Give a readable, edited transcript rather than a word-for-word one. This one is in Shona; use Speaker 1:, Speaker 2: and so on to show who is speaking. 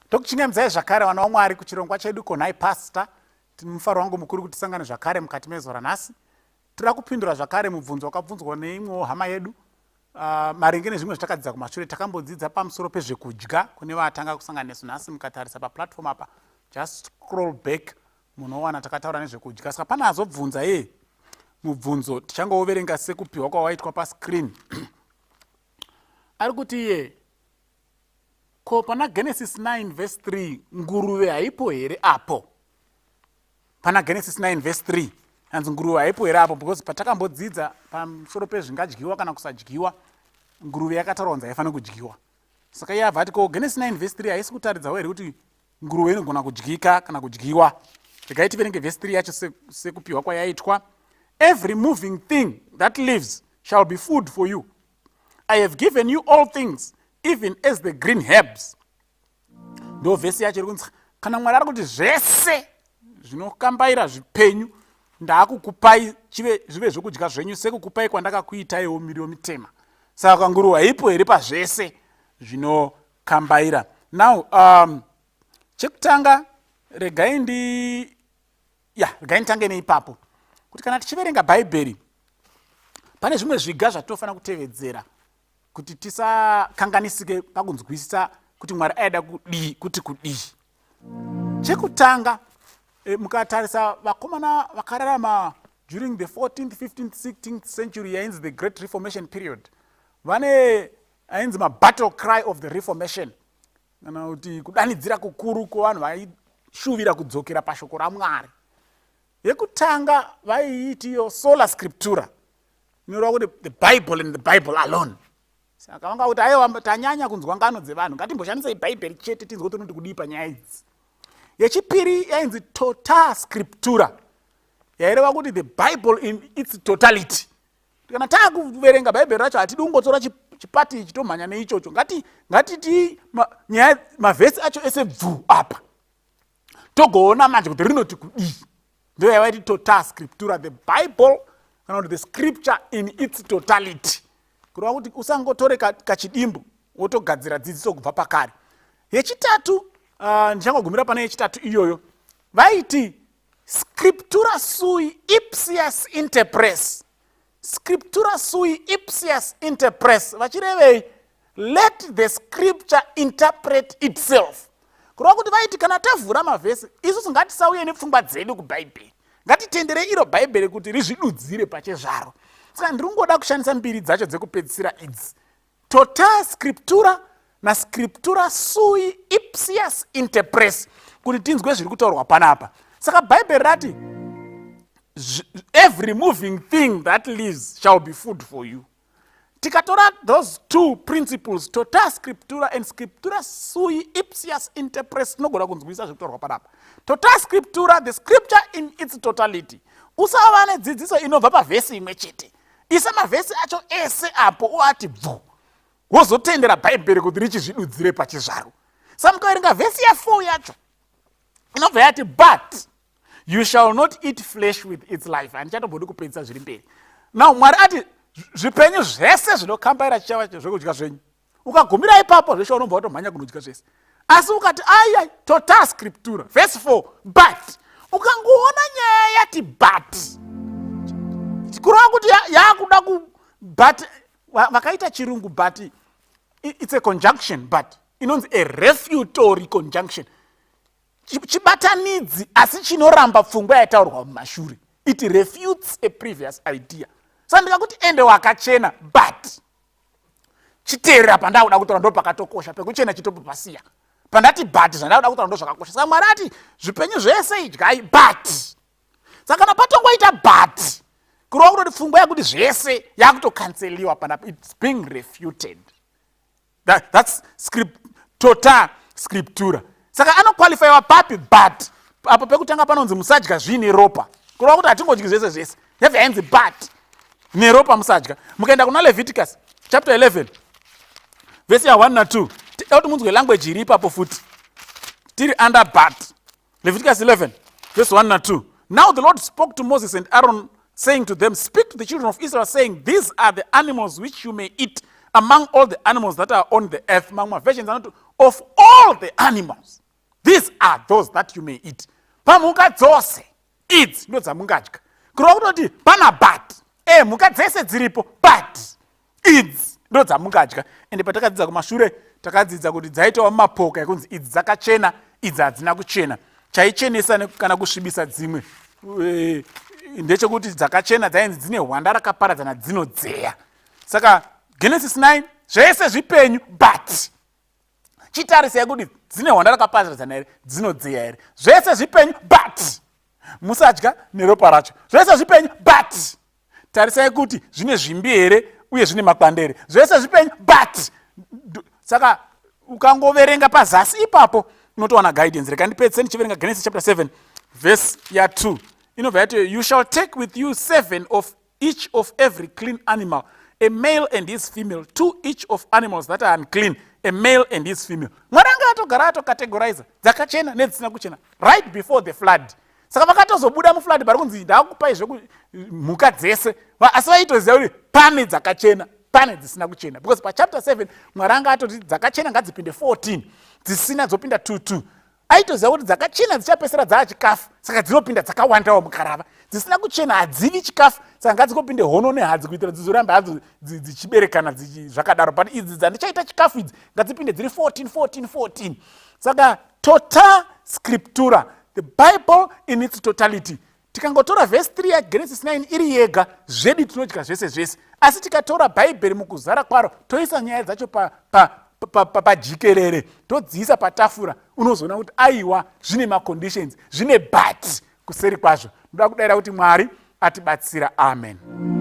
Speaker 1: Tokuchingamdzai zvakare vana vaMwari kuchirongwa chedu konai pastor. Mufaro wangu mukuru kuti tisangane zvakare mukati mezuva ranhasi. Tiri kupindura zvakare mubvunzo wakabvunzwa neimwe hama yedu. Maringe nezvimwe zvatakadzidza kumashure takambodzidza pamusoro pezvekudya kune vatanga kusangana nesu nhasi mukatarisa paplatform apa. Just scroll back munowana takataura nezvekudya. Saka pana azobvunza mubvunzo tichangoverenga sekupiwa kwawaitwa pascreen. Ari kuti ko pana Genesis 9 verse 3 nguruve haipo here apo? Pana Genesis 9 verse 3 hanzi nguruve haipo here apo? Because patakambodzidza pamusoro pezvingadyiwa kana kusadyiwa nguruve yakataurwa kunzi haifaniri kudyiwa. Saka iye abva ati ko Genesis 9 verse 3 haisi kutaridzawo here kuti nguruve inogona kudyika kana kudyiwa. Regai tiverenge verse 3 yacho sekupiwa kwayaitwa. Every moving thing that lives shall be food for you. I have given you all things, even as the green herbs. Ndo vhesi yacho rikunzi kana Mwari ari kuti zvese zvinokambaira zvipenyu ndaakukupai zvive zvokudya zvenyu sekukupai kwandakakuitaiwo miriwo mitema. Saka nguruve haipo here pazvese zvinokambaira. Now chekutanga regai nditange neipapo kuti kana tichiverenga bhaibheri pane zvimwe zviga zvatinofanira kutevedzera kuti tisakanganisike pakunzwisisa kuti Mwari aida kudii kuti kudii. Chekutanga mukatarisa vakomana vakararama during the 14th, 15th, 16th century yainzi the Great Reformation period. Vane ainzi battle cry of the Reformation. Kana kuti kudanidzira kukuru kwevanhu vaishuvira kudzokera pashoko raMwari. Yekutanga vaiitiyo sola scriptura. Inoreva kuti the Bible and the Bible alone. Saka vanga kuti aiwa tanyanya kunzwa ngano dzevanhu ngatimboshandisei bhaibheri chete tinzwe kuti kudii panyaya idzi. Yechipiri yainzi total scriptura. Yaireva kuti the Bible in its totality. Kana taakuverenga bhaibheri racho hatidi kungotora chipati ichi tomhanya neichocho. Ngatiti mavhesi acho ese bvu apa. Togoona manje kuti rinoti kudii. Ndio yavaiti total scriptura, the Bible kana kuti the scripture in its totality. Kureva kuti usangotore kachidimbu wotogadzira dzidziso kubva pakare. Yechitatu ndichangogumira pane yechitatu iyoyo. Vaiti scriptura sui ipsias interpres. Scriptura sui ipsias interpres. Vachirevei let the scripture interpret itself. Kureva kuti vaiti kana tavhura mavhesi isusu ngatisauye nepfungwa dzedu kubhaibheri. Ngatitendere iro bhaibheri kuti rizvidudzire pachezvaro. Saka ndiri kungoda kushandisa mbiri dzacho dzekupedzisira idzi. Total scriptura na scriptura sui ipsias interpres. Kuti tinzwe zviri kutaurwa panapa. Saka bhaibheri rati every moving thing that lives shall be food for you. Tikatora those two principles, total scriptura and scriptura sui ipsias interpres, tinogona kunzwisisa zviri kutaurwa panapa. Total scriptura, the scripture in its totality. Usava nedzidziso inobva pavhesi imwe chete. Isa mavhesi acho ese apo uati bvu. Wozotendera bhaibheri kuti richizvidudzire pachizvaro. Saka mukaverenga vhesi ya4 yacho inobva yati but you shall not eat flesh with its life. Handichatombodi kupedzisa zviri mberi. Now Mwari ati zvipenyu zvese zvinokambaira chichava zvokudya zvenyu. Ukagumira ipapo zveshe unobva watomhanya kunodya zvese. Asi ukati aya total scriptura verse 4 but ukangoona nyaya yati but kureva kuti yakuda ku but vakaita chirungu but it's a conjunction but inonzi a refutory conjunction. Chibatanidzi asi chinoramba pfungwa yaitaurwa mumashure. It refutes a previous idea. Saka ndikakuti ende wakachena but chiteerera pandakuda kutaura ndo pakatokosha pekuchena chitopo pasiya. Pandati but zvandakuda kutaura ndo zvakakosha. Saka Mwari ati zvipenyu zvese idyai but. Saka kana patongoita but kurova kutoti pfungwa yakuti zvese yakutokanseliwa panapa. It's being refuted. That's total scriptura. Saka anoqualifyiwa papi but apo pekutanga panonzi musadya zvine ropa. Kurova kuti hatingodyi zvese zvese. Yabva yanzi but neropa musadya. Mukaenda kuna Leviticus chapter 11 verse ya 1 na 2 kuti munzwe language iri ipapo futi tiri under but. Leviticus 11 verse 1 na 2. Now the Lord spoke to Moses and Aaron, saying to them, speak to the children of Israel, saying, these are the animals which you may eat among all the animals that are on the earth. Mamwe versions anoti of all the animals, these are those that you may eat. Pamhuka dzose idzi ndo dzamungadya. Kurova kutoti pana but mhuka dzese dziripo but idzi ndo dzamungadya. Ende patakadzidza kumashure takadzidza kuti dzaitawo mapoka ekunzi idzi dzakachena idzi hadzina kuchena. Chaichenesa kana kusvibisa dzimwe ndechekuti dzakachena dzainzi dzine hwanda rakaparadzana dzinodzeya. Saka Genesis 9 zvese zvipenyu but chitarisai kuti dzine hwanda rakaparadzana here dzinodzeya here. Zvese zvipenyu but musadya neropa racho. Zvese zvipenyu but tarisai kuti zvine zvimbi here uye zvine makwande here. Zvese zvipenyu but. Saka ukangoverenga pazasi ipapo unotowana guidance. Reka ndipedze ndichiverenga Genesis chapter 7 verse ya 2 inobva yati, you shall take with you 7 of each of every clean animal, a male and his female, 2 each of animals that are unclean, a male and his female. Mwari anga atogara atocategorize dzakachena nedzisina kuchena right before the flood. Saka vakatozobuda muflood pari kunzi ndakupai mhuka dzese, asi vaitoziva kuti pane dzakachena pane dzisina kuchena, because pachapter 7 Mwari anga atoti dzakachena ngadzipinde 14 dzisina dzopinda 2 aitoziva kuti dzakachena dzichapesera dzava chikafu, saka dzinopinda dzakawandawo mukarava. Dzisina kuchena hadzivi chikafu, saka ngadzikopinde hono nehadzi kuitira dzizoramba hadzo dzichiberekana zvakadaro. But idzi dzandichaita chikafu idzi ngadzipinde dziri 14. Saka total scriptura, the Bible in its totality. Tikangotora verse 3 ya Genesis 9 iri yega zvedu tinodya zvese. Asi tikatora Bhaibheri mukuzara kwaro toisa nyaya dzacho pajikerere todziisa patafura, unozoona kuti aiwa zvine maconditions, zvine but kuseri kwazvo. Ndoda kudayira kuti Mwari atibatsira. Amen.